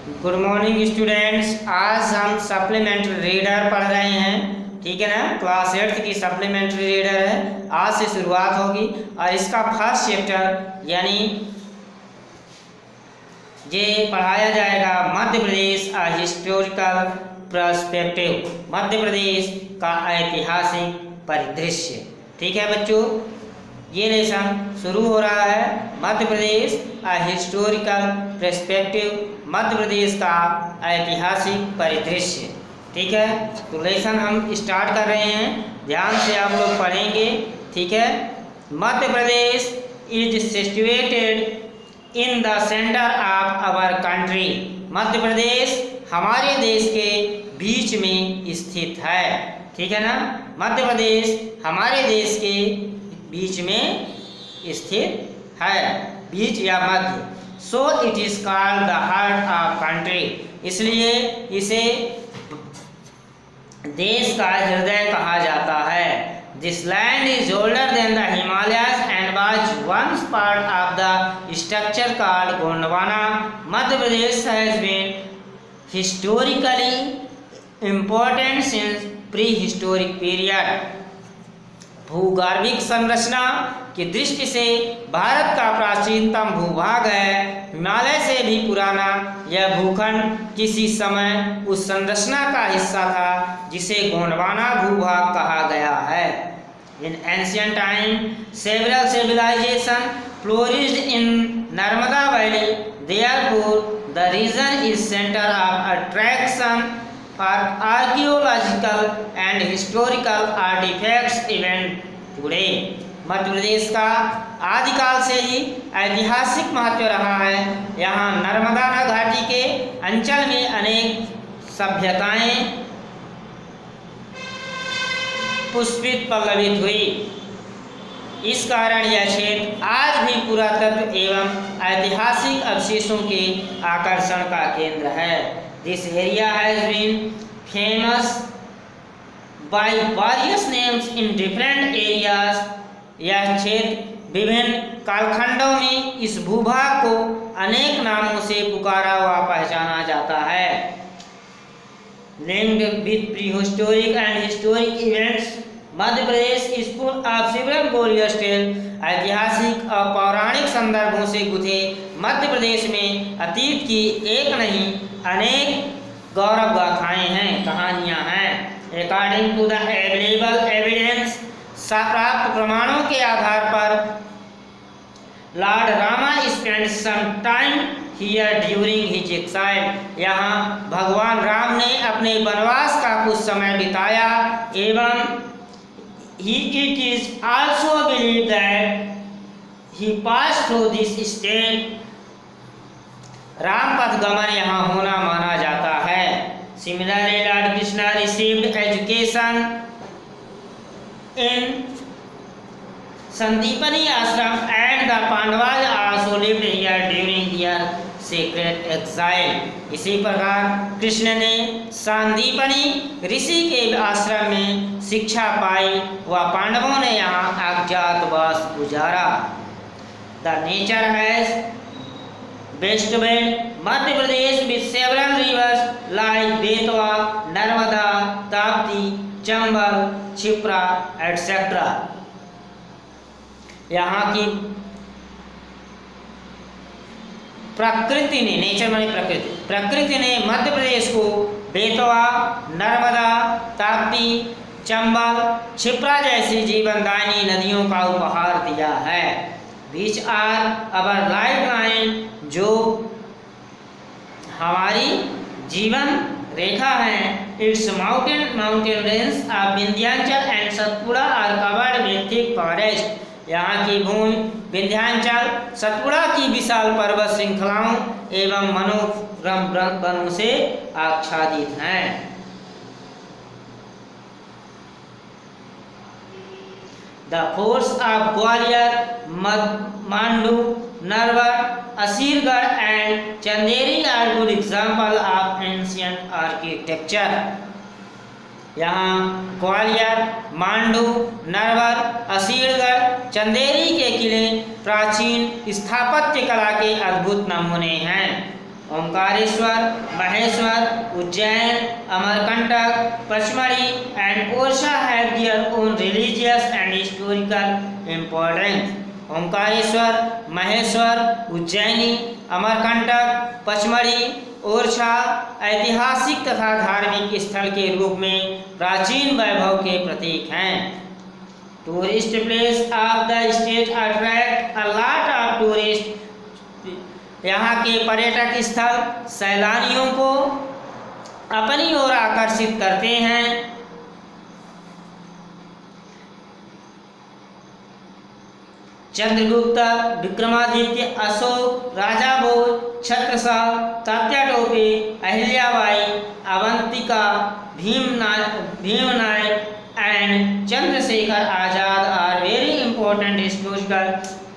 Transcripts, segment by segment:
Good morning students. आज हम supplementary reader पढ़ रहे हैं, ठीक है ना। क्लास 8 की सप्लीमेंट्री रीडर है, आज से शुरुआत होगी और इसका फर्स्ट चैप्टर यानी ये पढ़ाया जाएगा मध्य प्रदेश आ हिस्टोरिकल पर्सपेक्टिव, मध्य प्रदेश का ऐतिहासिक परिदृश्य। ठीक है बच्चों, ये लेसन शुरू हो रहा है। मध्य प्रदेश आ हिस्टोरिकल पर्सपेक्टिव, मध्य प्रदेश का ऐतिहासिक परिदृश्य। ठीक है, तो लेसन हम स्टार्ट कर रहे हैं, ध्यान से आप लोग पढ़ेंगे। ठीक है, Madhya Pradesh is situated in the centre of our country. Madhya Pradesh हमारे देश के बीच में स्थित है। ठीक है ना, मध्य प्रदेश हमारे देश के बीच में स्थित है, बीच या मध्य। So it is called the heart of country, इसलिए इसे देश का हृदय कहा जाता है। This land is older than the Himalayas and was once part of the structure called Gondwana. Madhya Pradesh has been historically important since prehistoric period. भूगर्भिक संरचना की दृष्टि से भारत का प्राचीनतम भूभाग है। हिमालय से भी पुराना यह भूखंड किसी समय उस संरचना का हिस्सा था जिसे गोंडवाना भूभाग कहा गया है। In ancient time several civilization flourished in Narmada valley, therefore the region is centre of attraction for archaeological and historical artifacts even today। Madhya Pradesh का आदिकाल से ही ऐतिहासिक महत्व रहा है। यहाँ नर्मदा घाटी के अंचल में अनेक सभ्यताएं पुष्पित पल्लवित हुई। इस कारण यह क्षेत्र आज भी पुरातत्व एवं ऐतिहासिक अवशेषों के आकर्षण का केंद्र है। This area has been famous by various names in different areas। यह क्षेत्र विभिन्न कालखंडों में इस भूभाग को अनेक नामों से पुकारा व पहचाना जाता है। Linked with prehistoric and historic events, Madhya Pradesh is full of several glorious tales। ऐतिहासिक और पौराणिक संदर्भों से गुथे मध्य प्रदेश में अतीत की एक नहीं अनेक गौरव गाथाएं हैं, कहानियां हैं। According to the available evidence, प्राप्त प्रमाणों के आधार पर lord Rama spend some time here during his exile. यहाँ भगवान राम ने अपने वनवास का कुछ समय बिताया एवं it is also believed that he passed through this state। Ram पथ गमन यहाँ होना माना जाता है। Similarly, Lord Krishna received education in Sandipani ashram and the Pandavas also lived here during their sacred exile। इसी प्रकार कृष्ण ने सांदीपनी ऋषि के आश्रम में शिक्षा पाई व पांडवों ने यहाँ अज्ञातवास गुजारा। द नेचर हैज वेस्टबेल्ट Madhya Pradesh with several rivers like Betwa, Narmada, Tapti, Chambal, Kshipra etcetera. यहाँ की प्रकृति ने, नेचर माने प्रकृति, प्रकृति ने मध्य प्रदेश को बेतवा, नर्मदा, ताप्ती, चंबल, क्षिप्रा जैसी जीवनदायिनी नदियों का उपहार दिया है। Beach are our life line, जो हमारी जीवन रेखा है। It's mountain range of Vindhyachal and Satpura are covered with thick forest. यहाँ की भूमि विंध्याचल, सतपुड़ा की विशाल पर्वत श्रृंखलाओं एवं मनोरम वनों से आच्छादित हैं। The forts of Gwalior, Mandu, Narwar, Asirgarh and Chanderi are good example of ancient architecture. यहाँ ग्वालियर, मांडू, नरवर, असीरगढ़, चंदेरी के किले प्राचीन स्थापत्य कला के अद्भुत नमूने हैं। Omkareshwar, Maheshwar, Ujjain, Amarkantak, Pachmarhi and Orcha have their own religious and historical importance. Omkareshwar, Maheshwar, Ujjaini, Amarkantak, Pachmarhi, Orchha ऐतिहासिक तथा धार्मिक स्थल के रूप में प्राचीन वैभव के प्रतीक हैं। Tourist place of the state attract a lot of tourist. यहाँ के पर्यटक स्थल सैलानियों को अपनी ओर आकर्षित करते हैं। चंद्रगुप्त, विक्रमादित्य, अशोक, राजा भोज, Chhatrasal, Tatya Tope, Ahilyabai, Avantika, भीमनायक and Chandrasekhar Azad are very important historical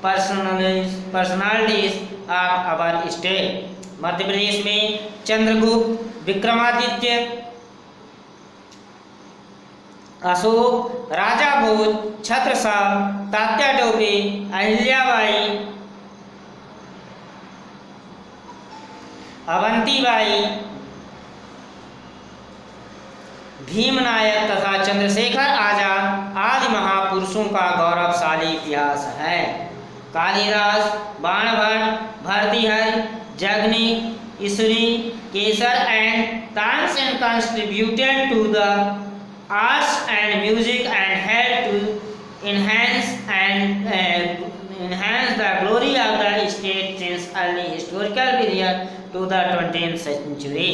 personalities of our state. मध्य प्रदेश में चंद्रगुप्त, विक्रमादित्य, अशोक, राजा भोज, छत्रसाल, तात्या टोपे, अहिल्याबाई, अवंतीबाई, भीमनायक तथा चंद्रशेखर आजाद आदि महापुरुषों का गौरवशाली इतिहास है। Kalidas, Banabhatta, Bhartrihari, Jagnik, Isuri, Kesar and Tansen contributed to the arts and music and helped to enhance the glory of the state since early historical period to the 20th century.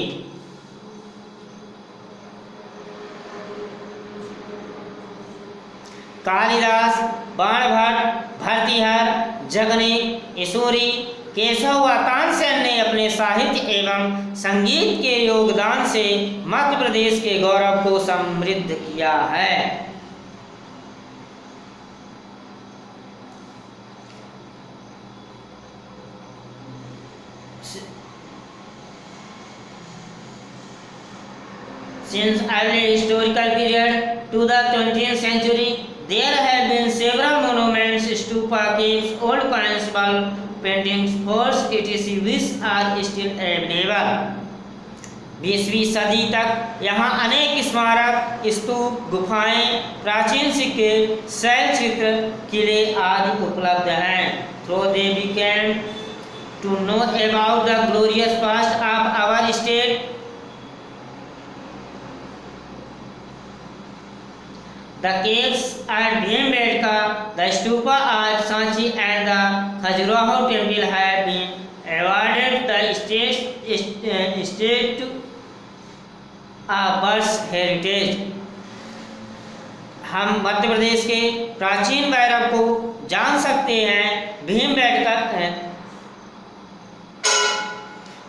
Kalidas, Banabhatta, Bhartrihari, Jagnik, Isuri, Keshav व तानसेन ने अपने साहित्य एवं संगीत के योगदान से मध्य प्रदेश के गौरव को समृद्ध किया है। Since early historical period to the 20th century, there have been several monuments, stupa, caves, old coins, wall paintings, forts, etc. which are still available. 20वीं सदी तक यहाँ अनेक स्मारक, स्तूप, गुफाएं, प्राचीन सिक्के, शैल चित्र, किले आदि उपलब्ध हैं। Through they began to know about the glorious past of our state. The caves at Bhimbetka, the stupa at Sanchi and the Khajuraho temple have been awarded the state of World Heritage. हम मध्य प्रदेश के प्राचीन वैभव को जान सकते हैं।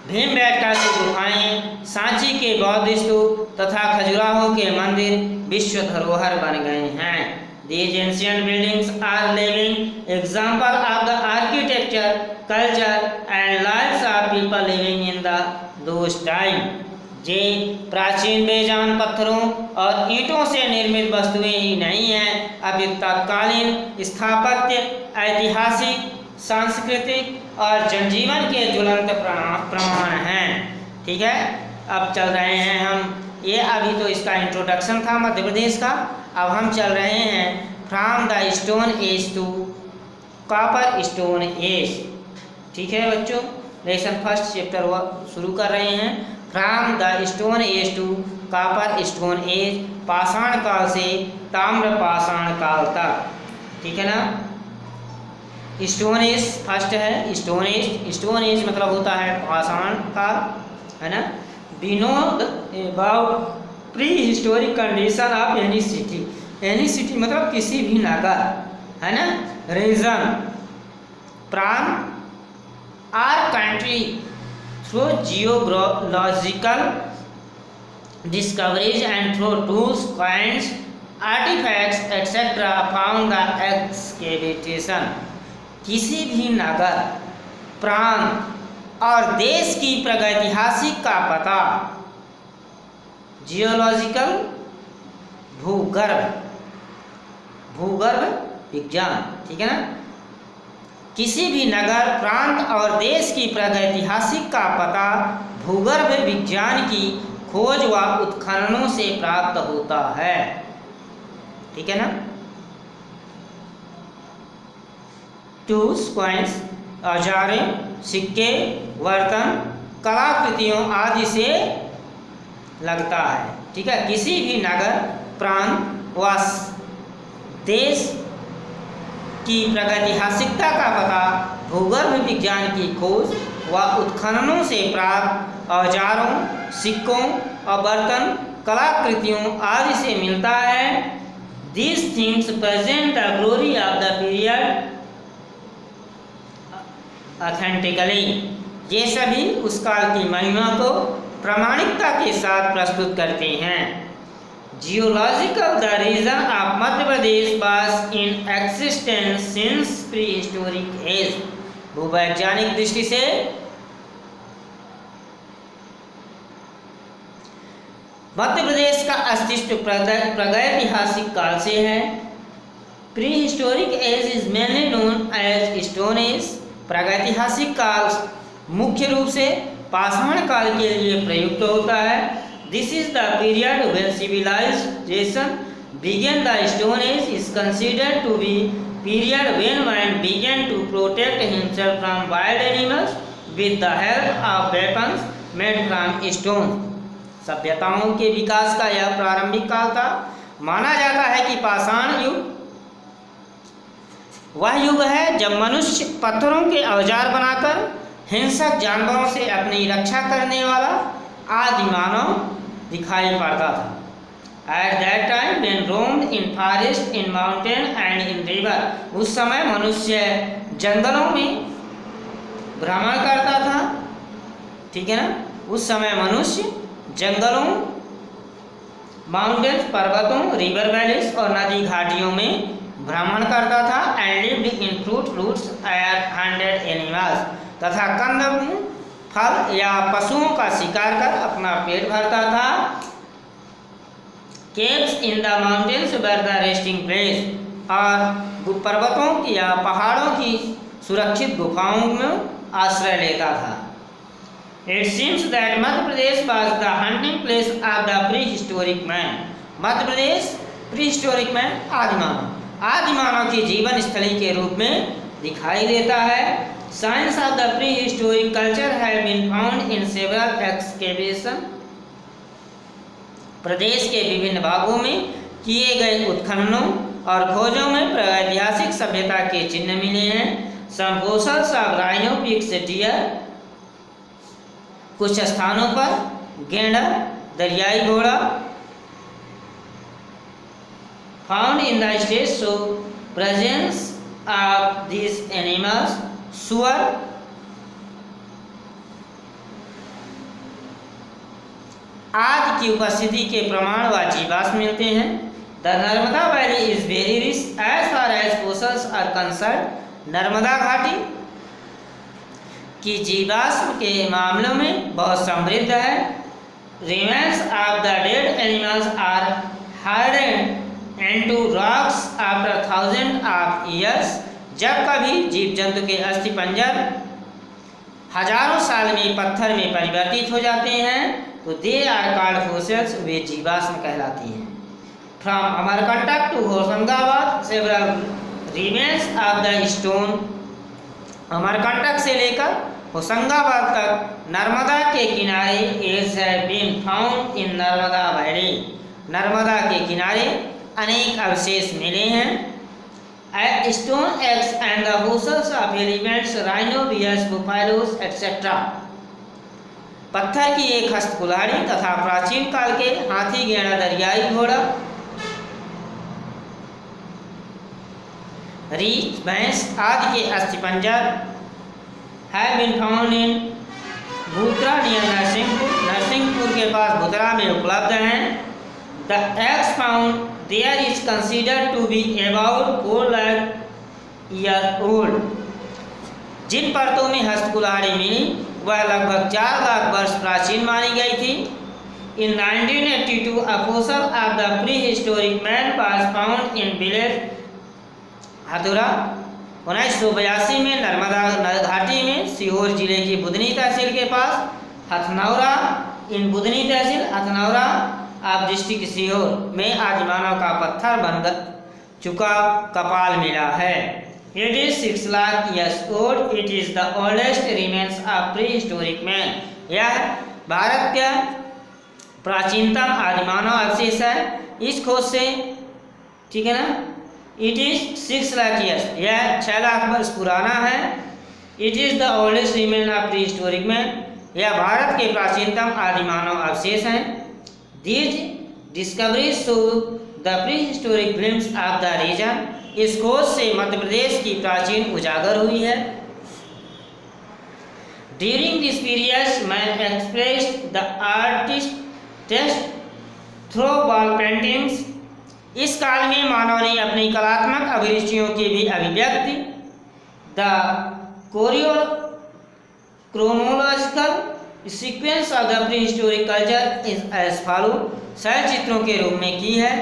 भीमबेटका की गुफाएं, सांची के बौद्ध स्तूप तथा खजुराहो के मंदिर विश्व धरोहर बन गए हैं। These ancient buildings are living example of the architecture, culture and lives of people living in those time. जे प्राचीन बेजान पत्थरों और ईंटों से निर्मित वस्तुएं ही नहीं हैं, अभी तत्कालीन स्थापत्य, ऐतिहासिक, सांस्कृतिक और जनजीवन के ज्वलंत प्रमाण हैं। ठीक है, अब चल रहे हैं हम, ये अभी तो इसका इंट्रोडक्शन था मध्य प्रदेश का। अब हम चल रहे हैं from the stone age to copper stone age. ठीक है बच्चों, लेसन फर्स्ट चैप्टर शुरू कर रहे हैं। From the stone age to copper stone age, पाषाण काल से ताम्र पाषाण काल तक। ठीक है ना। स्टोन एज फर्स्ट है। स्टोन एज मतलब होता है पाषाण काल, है ना। We know about prehistoric condition of any city. Any city मतलब किसी भी नगर, है ना, रीजन, प्रांत और country through geological discoveries and through tools, coins, artifacts etcetera found the excavation. किसी भी नगर, प्रांत और देश की प्रागैतिहासिक का पता, जियोलॉजिकल भूगर्भ विज्ञान, ठीक है ना, किसी भी नगर, प्रांत और देश की प्रागैतिहासिक का पता भूगर्भ विज्ञान की खोज व उत्खननों से प्राप्त होता है। ठीक है ना। टूल्स, कॉइन्स, औजारें, सिक्के, बर्तन, कलाकृतियों आदि से लगता है। ठीक है। किसी भी नगर, प्रांत व देश की प्रागैतिहासिकता का पता भूगर्भ विज्ञान की खोज व उत्खननों से प्राप्त औजारों, सिक्कों और बर्तन कलाकृतियों आदि से मिलता है। These things present the glory of the period authentically। ये सभी उस काल की महिमा को प्रामाणिकता के साथ प्रस्तुत करते हैं। Geological, the region of Madhya Pradesh was in existence since prehistoric age। भूवैज्ञानिक दृष्टि से मध्य प्रदेश का अस्तित्व प्रागैतिहासिक काल से है। Pre historic age is mainly known as stone age. प्रागैतिहासिक काल मुख्य रूप से पाषाण काल के लिए प्रयुक्त होता है। This is the period when civilization began. The stone age is considered to be period when man began to protect himself from wild animals with the help of weapons made from stone. सभ्यताओं के विकास का यह प्रारंभिक काल था। माना जाता है कि पाषाण युग वह युग है जब मनुष्य पत्थरों के औजार बनाकर हिंसक जानवरों से अपनी रक्षा करने वाला आदि मानव दिखाई पड़ता था। At that time when roamed in forest, in mountain and in river। उस समय मनुष्य जंगलों में भ्रमण करता था। ठीक है ना। उस समय मनुष्य जंगलों, माउंटेन्स पर्वतों, रिवर वैलीज और नदी घाटियों में भ्रमण करता था। And lived in fruits and hunted animals. तथा कंद, फल या पशुओं का शिकार कर अपना पेट भरता था। Caves in the mountains were the resting place. और पर्वतों या पहाड़ों की सुरक्षित गुफाओं में आश्रय लेता था। It seems that Madhya Pradesh was the hunting place of the prehistoric man। Madhya Pradesh prehistoric man आदिमानव की जीवन स्थली के रूप में दिखाई देता है। Signs of the prehistoric culture have been found in several excavations। प्रदेश के विभिन्न भागों में किए गए उत्खननों और खोजों में प्रागैतिहासिक सभ्यता के चिन्ह मिले हैं। Some fossils of rhino pigs, deer। कुछ स्थानों पर गेंडा, दरियाई घोड़ा found in the state show presence of this animals. सुअर आदि की उपस्थिति के प्रमाण व जीवाश्म मिलते हैं। The Narmada valley is very rich as far as fossils are concerned. Narmada घाटी की जीवाश्म के मामलों में बहुत समृद्ध है। Remains of the dead animals are hardened into rocks after thousand of years. जब कभी जीव जंतु के अस्थि पंजर हजारों साल में पत्थर में परिवर्तित हो जाते हैं तो दे आर कॉल्ड फोसिल्स। वे जीवाश्म कहलाती हैं। From Amarkantak to Hoshangabad several remains of the stone. Amarkantak से लेकर होशंगाबाद तक नर्मदा के किनारे age have been found in Narmada valley. Narmada के किनारे अनेक अवशेष मिले हैं। Stone axe and the fossils of elephants, rhino, bears, buffaloes etcetera. पत्थर की एक हस्त कुल्हाड़ी तथा प्राचीन काल के हाथी, गेंडा, दरियाई घोड़ा, रीछ, भैंस आदि के अस्थिपंजर have been found in Bhutara near Narsinghpur. Narsinghpur के पास भूतरा में उपलब्ध हैं। The eggs found there is considered to be about 4 lakh years old। जिन परतों में हस्तकुल्हाड़ी मिली वह लगभग 4 लाख वर्ष प्राचीन मानी गई थी। In 1982 a fossil of the prehistoric man was found in village हथुरा 1982 में नर्मदा घाटी में सीहोर जिले की बुधनी तहसील के पास हथनौरा, इन बुधनी तहसील हथनौरा अब डिस्ट्रिक्ट सीहोर में आदिमानव का पत्थर बन चुका कपाल मिला है। It is 6 lakh years old. It is the oldest remains of prehistoric man. यह भारत का प्राचीनतम आदिमानव अवशेष है। इस खोज से, ठीक है ना, इट इज 6 लाख ईयर्स, यह 6 लाख वर्ष पुराना है। It is the oldest remain of prehistoric man, यह भारत के प्राचीनतम आदिमानव अवशेष हैं। These discoveries show the prehistoric glimpse of the region, इस खोज से मध्य प्रदेश की प्राचीन उजागर हुई है। During this period man expressed the artist taste through wall paintings, इस काल में मानव ने अपनी कलात्मक अभिरुचियों की भी अभिव्यक्ति। The chronological sequence of the prehistoric culture is as follow, शैल चित्रों के रूप में की है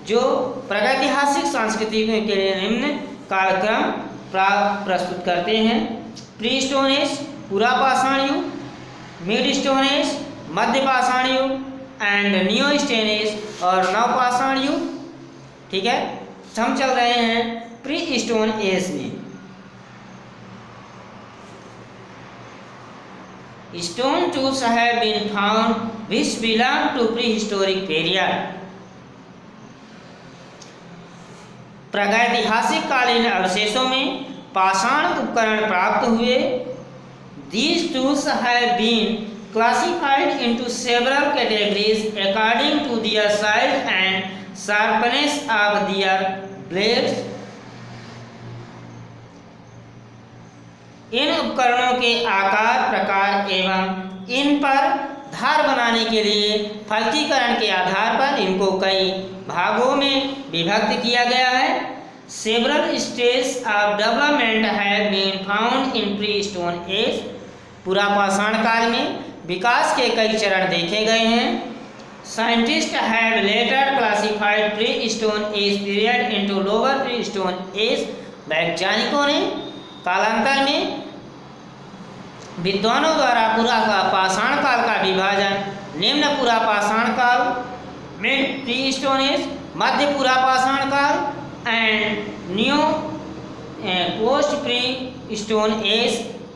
जो प्रागैतिहासिक संस्कृति के लिए निम्न कालक्रम प्रस्तुत करते हैं। प्री स्टोन एज पुरापाषाण युग, मिड स्टोन एज मध्य पाषाण युग एंड न्यू स्टोन एज और नवपाषाण युग। ठीक है, हम चल रहे हैं प्री स्टोन एज में। Stone tools have been found which belong to prehistoric period, प्रागैतिहासिक कालीन अवशेषों में पाषाण उपकरण प्राप्त हुए। These tools have been classified into several categories according to their size and sharpness of their blades. इन उपकरणों के आकार, प्रकार एवं इन पर धार बनाने के लिए फलकीकरण के आधार पर इनको कई भागों में विभक्त किया गया है। Several stages of development have been found in pre-stone age, पुरापाषाण काल में विकास के कई चरण देखे गए हैं। Scientists have later classified pre-stone age period into lower pre-stone age, वैज्ञानिकों ने कालांतर में विद्वानों द्वारा पुरापाषाण काल का विभाजन निम्न पुरापाषाण काल, मिड प्री स्टोन एज, मध्य पुरापाषाण काल and new post pre stone as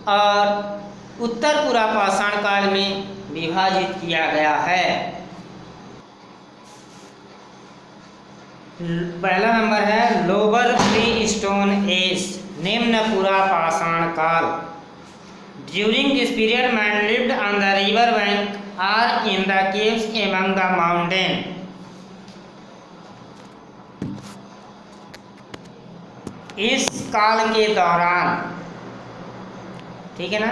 और उत्तर पुरापाषाण काल में विभाजित किया गया है। पहला नंबर है लोअर प्री स्टोन एज, निम्न पुरापाषाण काल। During this period man lived on the river bank or in the caves among the mountain. इस काल के दौरान, ठीक है ना,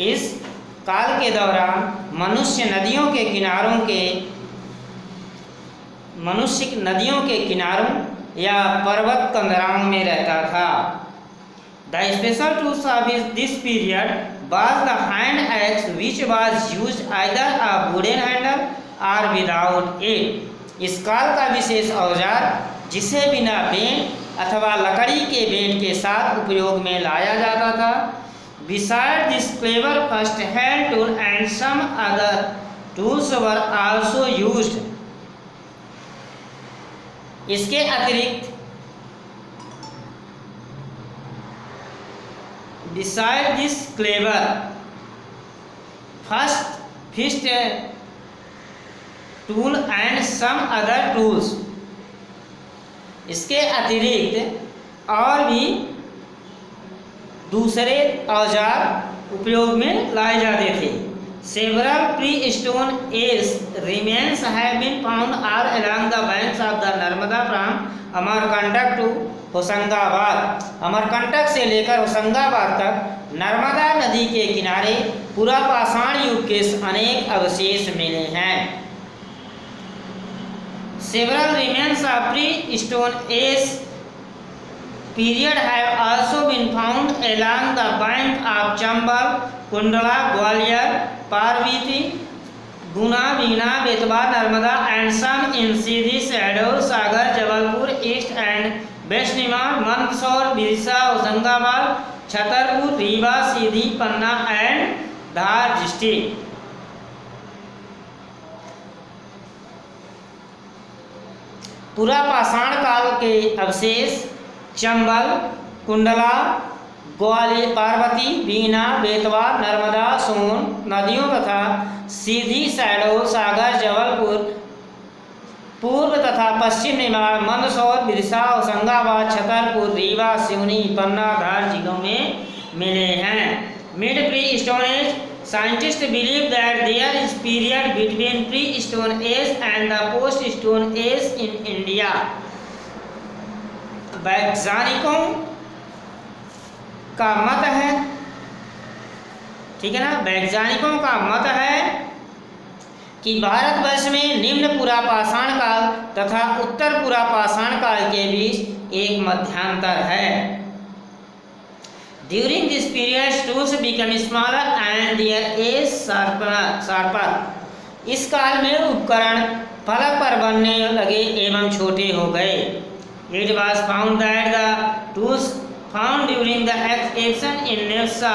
इस काल के दौरान मनुष्य नदियों के किनारों या पर्वत कंदराओं में रहता था। The special tools of this period was the hand axe, which was used either a wooden handle or without it. इस काल का विशेष औजार जिसे बिना बेंट अथवा लकड़ी के बेंट के साथ उपयोग में लाया जाता था। Besides this clever first hand tool and some other tools were also used. इसके अतिरिक्त beside this clever first tool and some other tools, इसके अतिरिक्त और भी दूसरे औजार उपयोग में लाए जाते थे। Several pre-stone age remains have been found all along the banks of the Narmada from Amarkantak to Hoshangabad, Amarkantak से लेकर होशंगाबाद तक नर्मदा नदी के किनारे पुरापाषाण युग के अनेक अवशेष मिले हैं। Several remains of pre-stone age period have also been found along the bank of Chambal, Kundla, Gwalior, Parvati, Guna, Bina, Betwa, Narmada and some in Sindhi, Sagar, Jabalpur, East and बेशनिमान, मंदसौर, बिरसा, होशंगाबाद, छतरपुर, रीवा, सीधी, पन्ना एंड धार डिस्ट्रिक्ट। पुरापाषाण काल के अवशेष चंबल, कुंडला, ग्वालियर, पार्वती, बीना, बेतवा, नर्मदा, सोन नदियों तथा सीधी, शैलो, सागर, जबलपुर, पूर्व तथा पश्चिम निमाड़, मंदसौर, बिरसा, होशंगाबाद, छतरपुर, रीवा, सिवनी, पन्ना, धार जिलों में मिले हैं। Mid pre stone age, scientist believe that there is period between pre stone age and the post stone age in India. वैज्ञानिकों का मत है, ठीक है ना, वैज्ञानिकों का मत है कि भारतवर्ष में निम्न पुरापाषाण काल तथा उत्तर पुरापाषाण काल के बीच एक मध्यांतर है। During this period tools become smaller and their edge sharper. इस काल में उपकरण फलक पर बनने लगे एवं छोटे हो गए। It was found that the tools found during the excavation in Nevasa,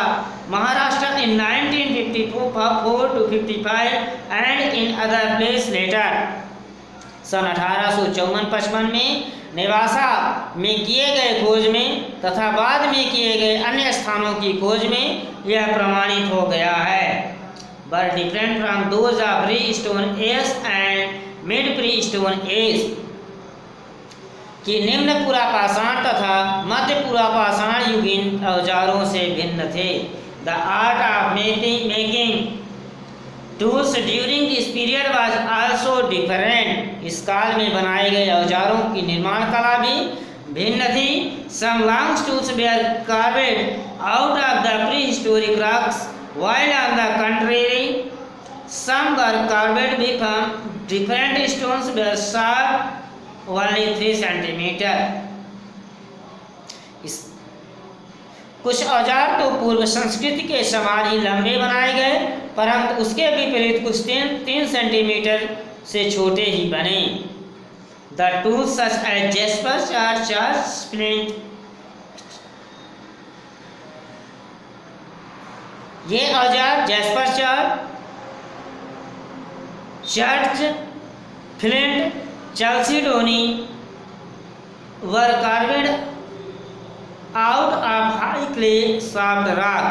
Maharashtra in 1954 to 55 and in other place later। सन 1854-55 में नेवासा में किए गए खोज में तथा बाद में किए गए अन्य स्थानों की खोज में यह प्रमाणित हो गया है। But different from those of pre-stone age and mid pre-stone age, कि निम्न पुरापाषाण तथा मध्य पुरापाषाण युगीन औजारों से भिन्न थे। The art of making tools during this period was also different. इस काल में बनाए गए औजारों की निर्माण कला भी भिन्न थी। Some long tools were carved out of the prehistoric rocks while on the contrary some were carved from different stones were sharp only 3 centimetre. कुछ औजार तो पूर्व संस्कृति के समान ही लंबे बनाए गए, परंतु उसके विपरीत कुछ 3 सेंटीमीटर से छोटे ही बने। The tools such as jasper, chert, splint, ये औजार jasper, chert, flint, chalcedony were carved out of high clay soft rock.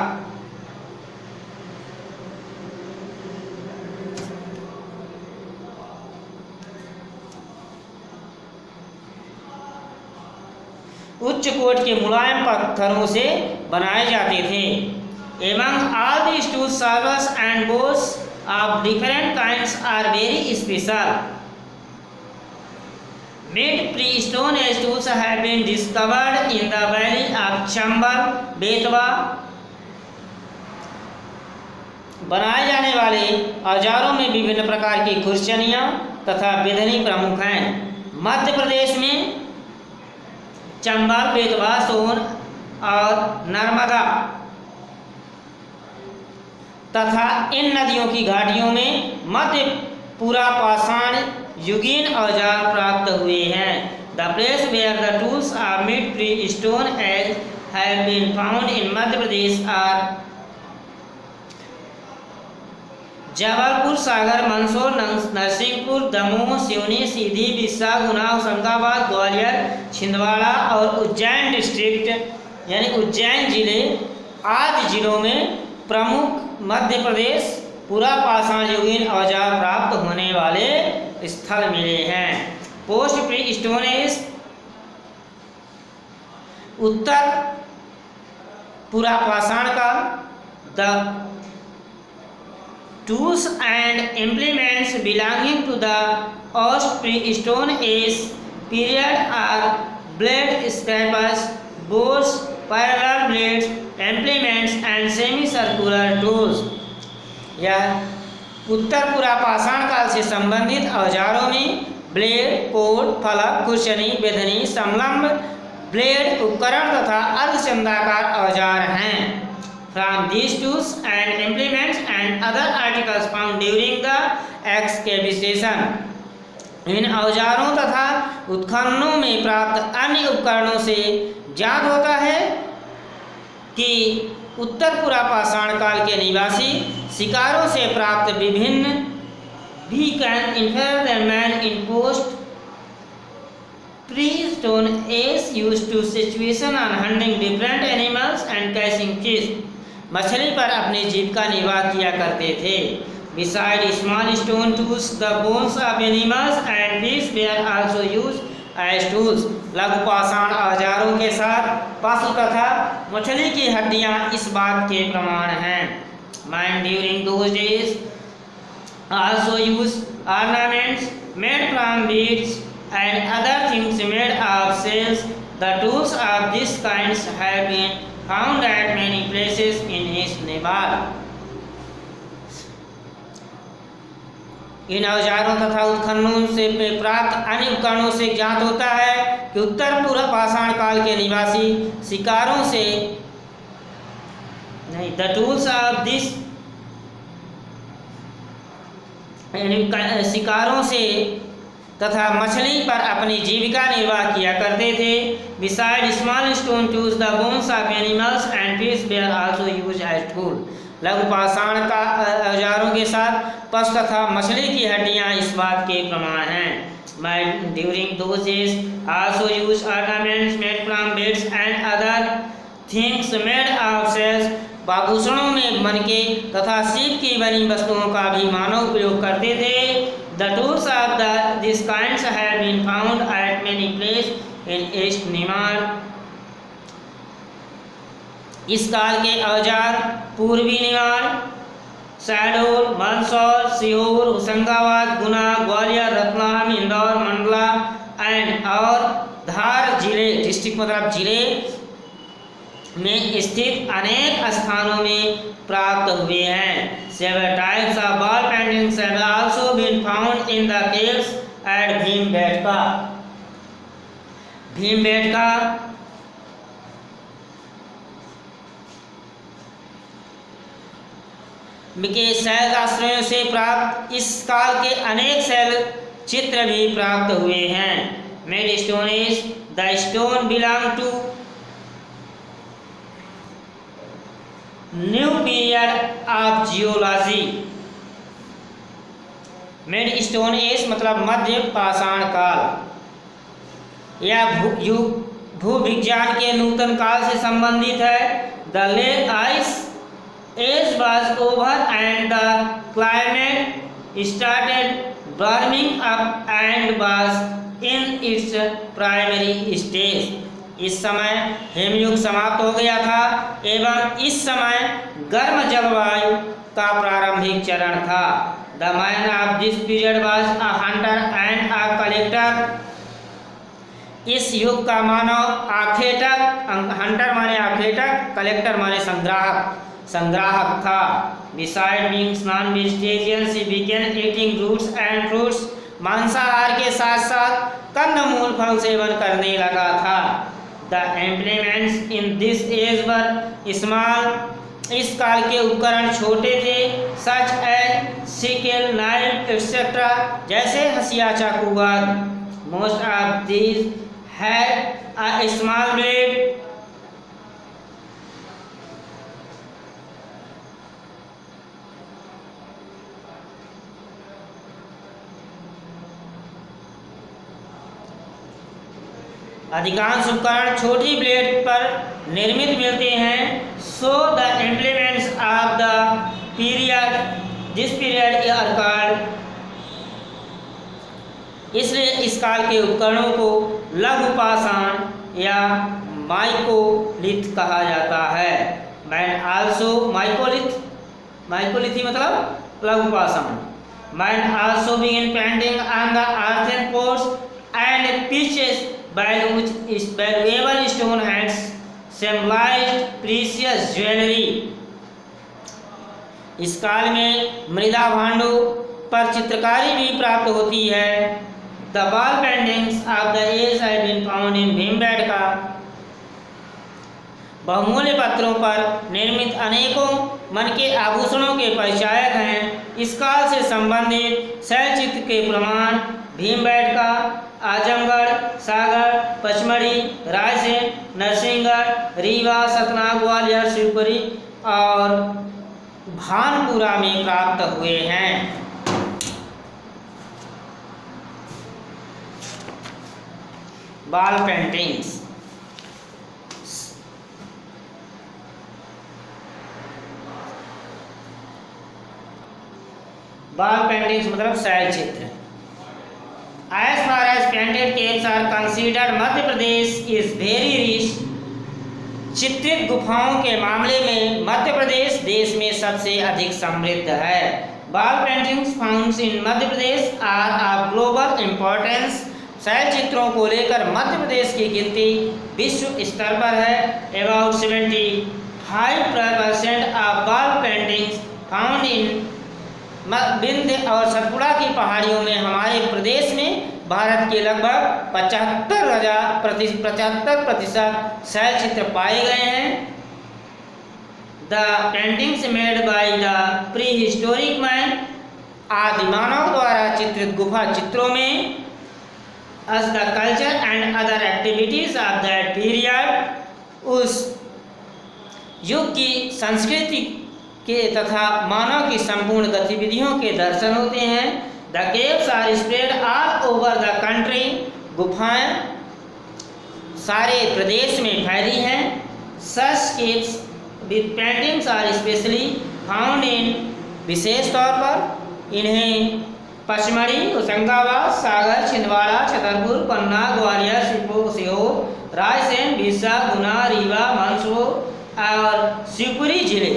उच्च कोट के मुलायम पत्थरों से बनाए जाते थे। एमंग ऑल दी टूल्स सावर्स and bows of different kinds are very special. Mid pre-stone age tools have been discovered in the valley of Chambal, Betwa. बनाए जाने वाले औजारों में विभिन्न प्रकार की खुरचनियाँ तथा बेधनी प्रमुख हैं। मध्य प्रदेश में चंबल, बेतवा, सोन और नर्मदा तथा इन नदियों की घाटियों में मध्य पुरापाषाण युगीन औजार प्राप्त हुए हैं। The place where the tools of mid pre stone age have been found in Madhya Pradesh are Jabalpur, Sagar, Mandsaur, Narsinghpur, Damoh, Seoni, Sidhi, Bissa, Guna, Hoshangabad, Gwalior, Chhindwara और उज्जैन डिस्ट्रिक्ट यानी उज्जैन जिले आदि जिलों में प्रमुख मध्य प्रदेश पुरापाषाण युगीन औजार प्राप्त होने वाले स्थल मिले हैं। पोस्ट प्री स्टोन एज, उत्तर पुरापाषाण काल। The tools and implements belonging to the post pre stone age period are blade, scrapers, bores, parallel blades, implements and semi circular tools. यह उत्तर पुरापाषाण काल से संबंधित औजारों में ब्लेड, कोट, फलक, खुरचनी, बेधनी, समलंब ब्लेड उपकरण तथा अर्धचंद्राकार औजार हैं। From these tools and implements and other articles found during the excavation, इन औजारों तथा उत्खननों में प्राप्त अन्य उपकरणों से ज्ञात होता है कि उत्तर पुरापाषाण काल के निवासी शिकारों से प्राप्त विभिन्न भी can infer the man in post pre-stone age used to situation on hunting different animals and catching fish. मछली पर अपनी जीविका निर्वाह किया करते थे. Besides small stone tools, the bones of animals and fish were also used as tools. लघु पाषाण औजारों के साथ पशु तथा मछली की हड्डियां इस बात के प्रमाण हैं. Man during those days also used ornaments made from beads and other things made of shells. The tools of this kind have been found at many places in East Nepal. इन औजारों तथा उत्खननों से प्राप्त अन्य उपकरणों से ज्ञात होता है कि उत्तर पूर्व पाषाण काल के निवासी शिकारों से द टूल्स ऑफ दिस शिकारों से तथा मछली पर अपनी जीविका निर्वाह किया करते थे. Beside small stone tools the bones of animals and fish were also used as tool. लघु पाषाण का औजारों के साथ पशु तथा मछली की हड्डियां इस बात के प्रमाण हैं. Man during those days also used ornaments made from beads and other things made of shells. आभूषणों में मनके तथा सीप की बनी वस्तुओं का भी मानव उपयोग करते थे. The tools of these kinds have been found at many places in East Nepal. इस काल के औजार पूर्वी नेपाल, शहडोल, मंदसौर, सीहोर, होशंगाबाद, गुना, ग्वालियर, रतलाम, इंदौर, मंडला एंड और धार जिले डिस्ट्रिक्ट मतलब जिले में स्थित अनेक स्थानों में प्राप्त हुए हैं. Several types of wall paintings have also been found in the caves at Bhimbetka. Bhimbetka के शैल आश्रयों से प्राप्त इस काल के अनेक शैल चित्र भी प्राप्त हुए हैं. Made stone is the stone belong to new period of geology. Mid stone age मतलब मध्य पाषाण काल या भूविज्ञान के नूतन काल से संबंधित है. The late ice age was over and the climate started warming up and was in its primary stage. इस समय हिमयुग समाप्त हो गया था एवं इस समय गर्म जलवायु का प्रारंभिक चरण था. The man of this period was a Hunter and a collector. इस युग का मानव आखेटक, हंटर माने आखेटक, कलेक्टर माने संग्राहक था. Beside being non vegetarian he began eating roots and fruits. मांसाहार के साथ साथ कंदमूल फल सेवन करने लगा था. The implements in this age were small. इस काल के उपकरण छोटे थे. Such as sickle, knife, etc. जैसे हंसिया चाकू आदि. Most of these had a small blade. अधिकांश उपकरण छोटी ब्लेड पर निर्मित मिलते हैं. So the implements of the period this period are called. इसलिए इस काल के उपकरणों को लघु पाषाण या माइकोलिथ कहा जाता है. मैन आल्सो माइकोलिथी मतलब लघु पाषाण. Man also begin painting on the earthen pots and pieces by which valuable stone hands symbolized precious jewelry. इस काल में मृदा भांडों पर चित्रकारी भी प्राप्त होती है. The wall paintings of the age have been found in Bhimbetka. बहुमूल्य पत्थरों पर निर्मित अनेकों मन के आभूषणों के परिचायक हैं। इस काल से संबंधित शैलचित्र के प्रमाण भीमबेटका, आजमगढ़, सागर, पचमढ़ी, रायसेन, नरसिंहगढ़, रीवा, सतना, ग्वालियर, शिवपुरी और भानपुरा में प्राप्त हुए हैं। Wall paintings. वॉल पेंटिंग्स मतलब शैल चित्र। As far as painted caves are considered, Madhya Pradesh is very rich। चित्रित गुफाओं के मामले में मध्य प्रदेश देश में सबसे अधिक समृद्ध है। Wall paintings found in Madhya Pradesh are of global importance. शैल चित्रों को लेकर मध्य प्रदेश की गिनती विश्व स्तर पर है। About 75% of wall paintings found इन विंध्य और सतपुड़ा की पहाड़ियों में हमारे प्रदेश में भारत के लगभग 75% शैल चित्र पाए गए हैं। The paintings made by the pre historic man, आदि मानव द्वारा चित्रित गुफा चित्रों में as the culture and other activities of that period, उस युग की संस्कृति के तथा मानव की संपूर्ण गतिविधियों के दर्शन होते हैं। The caves are spread all over the country, गुफाएं सारे प्रदेश में फैली हैं। Such caves with paintings are specially found in, विशेष तौर पर इन्हें पचमढ़ी, होशंगाबाद, सागर, छिंदवाड़ा, छतरपुर, पन्ना, ग्वालियर, सीहोर, रायसेन, बीसा, गुना, रीवा, मंदसौर और शिवपुरी जिले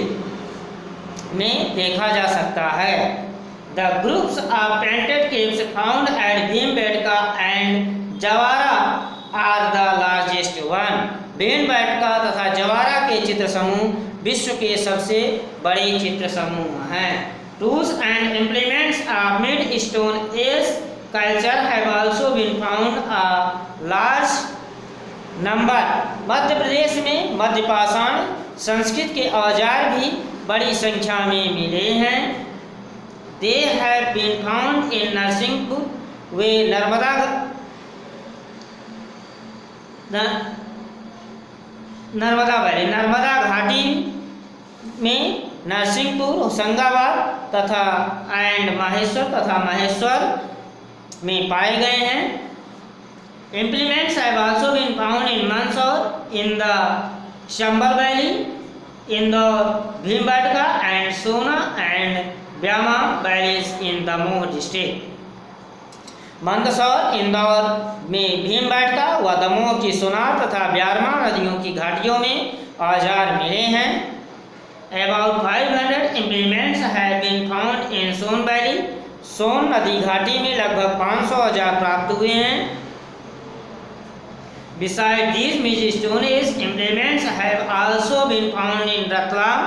में देखा जा सकता है। The groups of painted caves found at Bhimbetka and Jawara are the largest one. Bhimbetka तथा जवारा के चित्र समूह विश्व के सबसे बड़े चित्र समूह हैं। Tools and implements of mid-stone age culture have also been found a large number। मध्य प्रदेश में मध्यपाषाण संस्कृत के औजार भी बड़ी संख्या में मिले हैं। They have been found in Narsinghpur, वे नर्मदा घाटी में नरसिंहपुर, होशंगाबाद तथा महेश्वर में पाए गए हैं। Implements have also been found in Mandsaur, in the Chambal Valley, Indore, Bhimbetka and Sona and Byama valleys in Damoh district. Mandsaur, Indore में भीमबेटका व दमोह की सोनार तथा ब्यारमा नदियों की घाटियों में औजार मिले हैं। About 500 implements have been found in Son valley, Son नदी घाटी में लगभग 500 औजार प्राप्त हुए हैं। Besides these mid-stone age implements have also been found in Ratlam.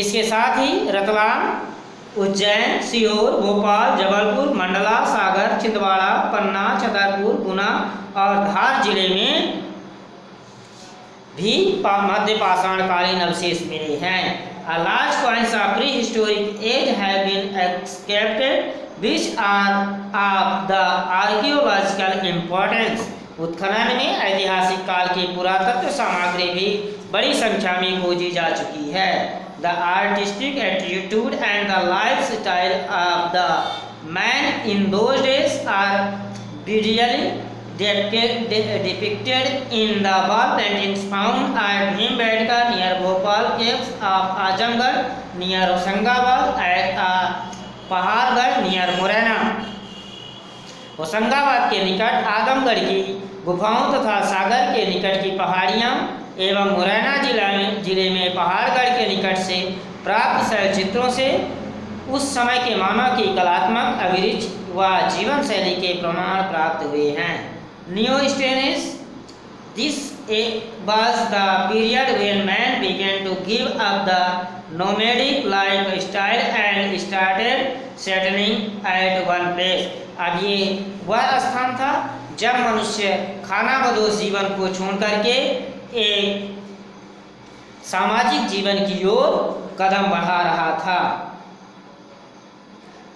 इसके साथ ही रतलाम, उज्जैन, सीहोर, भोपाल, जबलपुर, मंडला, सागर, छिंदवाड़ा, पन्ना, छतरपुर, गुना और धार जिले में भी मध्य पाषाणकालीन अवशेष मिले हैं। A large coins of prehistoric age have been excavated, which are of the archaeological importance। उत्खनन में ऐतिहासिक काल की पुरातत्व सामग्री भी बड़ी संख्या में खोजी जा चुकी है। The artistic attitude and the lifestyle of the man in those days are visually depicted in the wall paintings found at Bhimbetka near Bhopal, caves of Azamgarh near Hoshangabad and Pahargarh near Morena. Hoshangabad के निकट आदमगढ़ की गुफाओं तथा सागर के निकट की पहाड़ियाँ एवं मुरैना जिले में पहाड़गढ़ के निकट से प्राप्त शैल चित्रों से उस समय के मानव की कलात्मक अभिरुचि व जीवन शैली के प्रमाण प्राप्त हुए हैं। Neosthenes, this was the period when man began to give up the nomadic lifestyle and started settling at one place। अब ये वह स्थान था जब मनुष्य खानाबदोश जीवन को छोड़ करके एक सामाजिक जीवन की ओर कदम बढ़ा रहा था।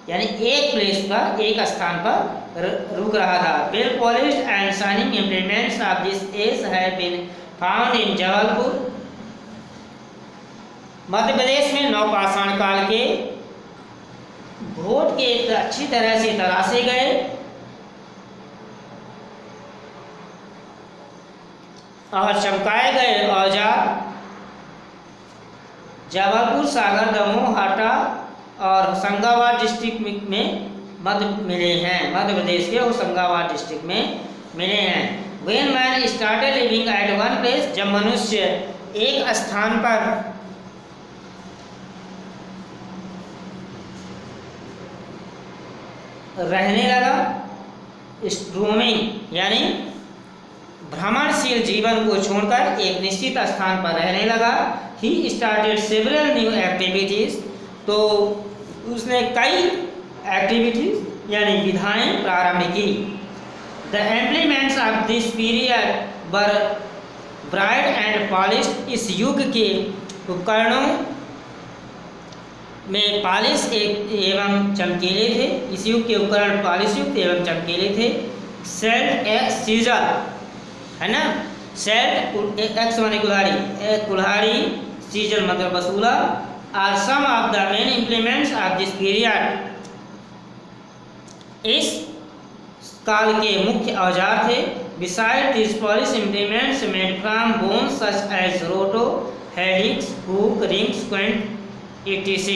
यानी एक प्लेस पर, एक स्थान पर रुक रहा था। Well polished and shining implements of this age have been found in Jabalpur. Madhya Pradesh में नवपाषाण काल के भोट के अच्छी तरह से तराशे गए और चमकाए गए औजार जबलपुर, सागर, दमोह, हाटा और होशंगाबाद डिस्ट्रिक्ट में मिले हैं। मध्य प्रदेश के होशंगाबाद डिस्ट्रिक्ट में मिले हैं। When man started living at one place, जब मनुष्य एक स्थान पर रहने लगा, रोमिंग यानी भ्रमणशील जीवन को छोड़कर एक निश्चित स्थान पर रहने लगा। He started several new activities, तो उसने कई एक्टिविटीज यानी विधाएं प्रारंभ की। The implements of this period were bright and polished. इस युग के उपकरणों में पॉलिश एवं चमकीले थे। इस युग के उपकरण पॉलिश युक्त एवं चमकीले थे। सेल्ट एक्स सीजर है ना, सेल्ट एक्स माने कुल्हाड़ी, कुल्हाड़ी, सीजर मतलब वसूला, are some of the main implements of this period. इस काल के मुख्य औजार थे। Beside this polish implements made from bones such as रोटो, हेडिक्स, हुक, रिंग, स्क्वेंट etc।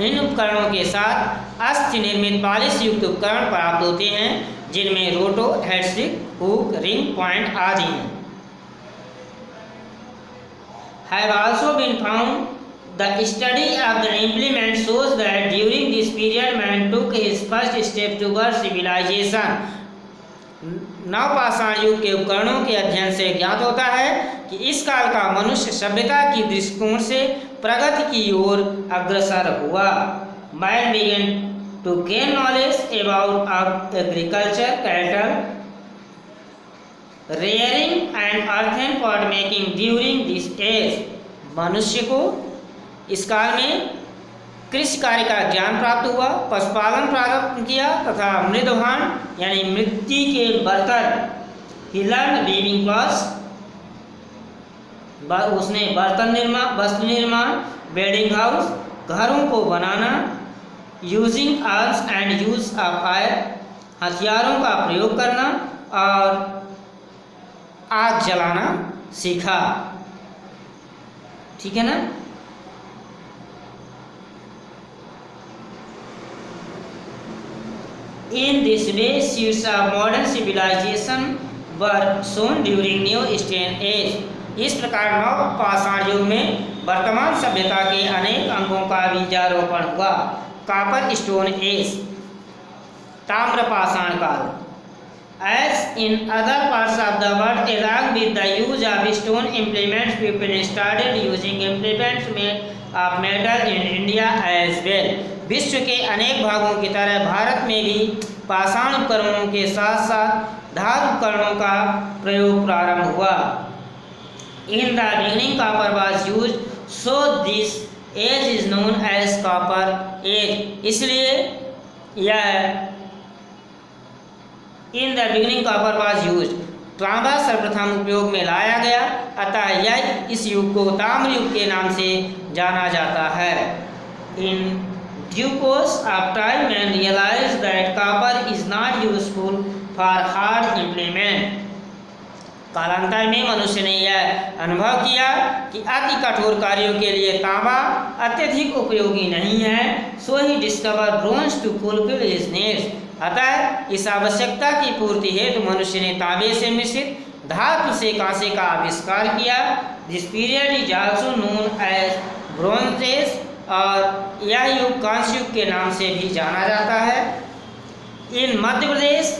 इन उपकरणों के साथ अस्थि निर्मित पॉलिश युक्त उपकरण प्राप्त होते हैं, जिनमें रोटो, हेडस्टिक, हुक, रिंग, पॉइंट आदि हैं। Have also been found the study of the implement shows that during this period man took his first step towards civilization। नवपाषाण युग के उपकरणों के अध्ययन से ज्ञात होता है कि इस काल का मनुष्य सभ्यता की दृष्टिकोण से प्रगति की ओर अग्रसर हुआ। Man began to gain knowledge about agriculture, cattle rearing and earthen pot making during this age। मनुष्य को इस काल में कृषि कार्य का ज्ञान प्राप्त हुआ, पशुपालन प्रारंभ किया तथा मृदभान यानी मिट्टी के बर्तन, he learned weaving cloths, उसने बर्तन निर्माण, वस्त्र निर्माण, बिल्डिंग हाउस, घरों को बनाना, using arms and use of fire, हथियारों का प्रयोग करना और आग जलाना सीखा। ठीक है ना। In this way, seeds of modern civilization were sown during New Stone Age। इस प्रकार नवपाषाण युग में वर्तमान सभ्यता के अनेक अंगों का बीजारोपण हुआ। कॉपर स्टोन एज, ताम्रपाषाण काल। As in other parts of the world, along with the use of stone implements, people started using implements made of metal in India as well। विश्व के अनेक भागों की तरह भारत में भी पाषाण उपकरणों के साथ साथ धातु उपकरणों का प्रयोग प्रारंभ हुआ। In the beginning, copper was used, so this age is known as copper age। इसलिए यह in the beginning copper was used, तांबा सर्वप्रथम उपयोग में लाया गया, अतः यह इस युग को ताम्र युग के नाम से जाना जाता है। In due course of time man realize that copper is not useful for hard implement. कालांतर में मनुष्य ने यह अनुभव किया कि अति कठोर कार्यों के लिए तांबा अत्यधिक उपयोगी नहीं है। So he discover bronze to fulfil his needs. अतः इस आवश्यकता की पूर्ति हेतु मनुष्य ने तांबे से मिश्रित धातु से कांसे का आविष्कार किया। This period is also known as bronze age, और यह युग कांस्य युग के नाम से भी जाना जाता है। इन मध्य प्रदेश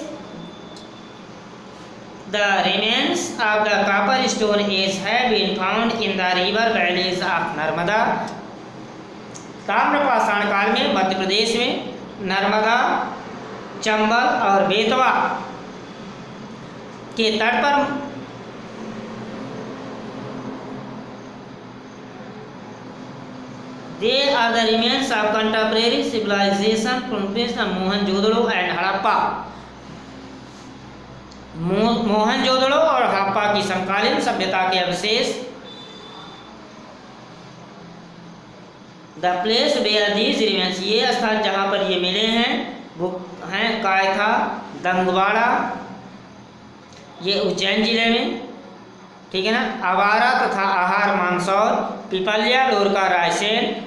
the remains of the copper stone age have been found in the river valleys of Narmada. ताम्रपाषाण काल में मध्य प्रदेश में नर्मदा, चंबल और बेतवा के तट पर they are the remains of contemporary civilization from Mohenjodaro and Harappa. Mohenjodaro और हड़प्पा की समकालीन सभ्यता के अवशेष। The place where these remains, ये स्थान जहाँ पर ये मिले हैं वो हैं कायथा, दंगवाड़ा, ये उज्जैन जिले में, ठीक है ना। आवारा तथा आहार मानसौर, पिपलिया, लोरका, रायसेन,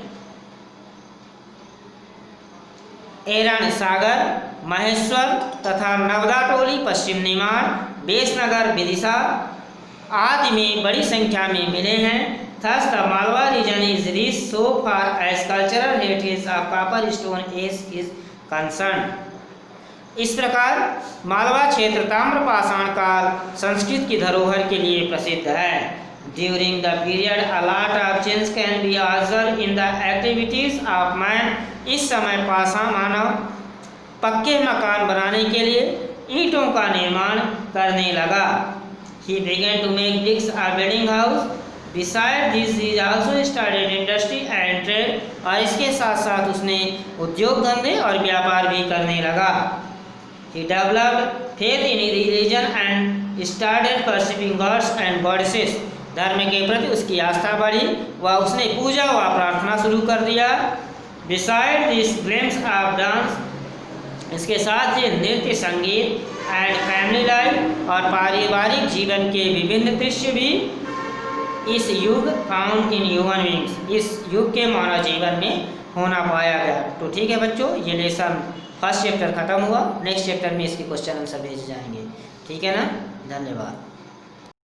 एरण सागर, महेश्वर तथा नवदाटोली, पश्चिम निमाड़, बेसनगर, विदिशा आदि में बड़ी संख्या में मिले हैं। Thus the Malwa region is rich so far as cultural heritage of copper stone age is concerned. इस प्रकार मालवा क्षेत्र ताम्र पाषाण काल संस्कृत की धरोहर के लिए प्रसिद्ध है। During the period a lot of change can be observed in the activities of man. इस समय पाषाण मानव पक्के मकान बनाने के लिए ईंटों का निर्माण करने लगा। He began to make bricks a building house. Besides this, he also started industry and trade. और इसके साथ साथ उसने उद्योग धंधे और व्यापार भी करने लगा। He developed faith in religion and started worshipping gods and goddesses. धर्म के प्रति उसकी आस्था बढ़ी व उसने पूजा व प्रार्थना शुरू कर दिया। Besides this glimpse of dance, इसके साथ ही नृत्य, संगीत एंड फैमिली लाइफ और पारिवारिक जीवन के विभिन्न दृश्य भी इस युग फाउंड इन ह्यूमन बीइंग्स, इस युग के मानव जीवन में होना पाया गया। तो ठीक है बच्चों, ये लेसन फर्स्ट चैप्टर खत्म हुआ। नेक्स्ट चैप्टर में इसके क्वेश्चन आंसर भेजे जाएंगे। ठीक है ना, धन्यवाद।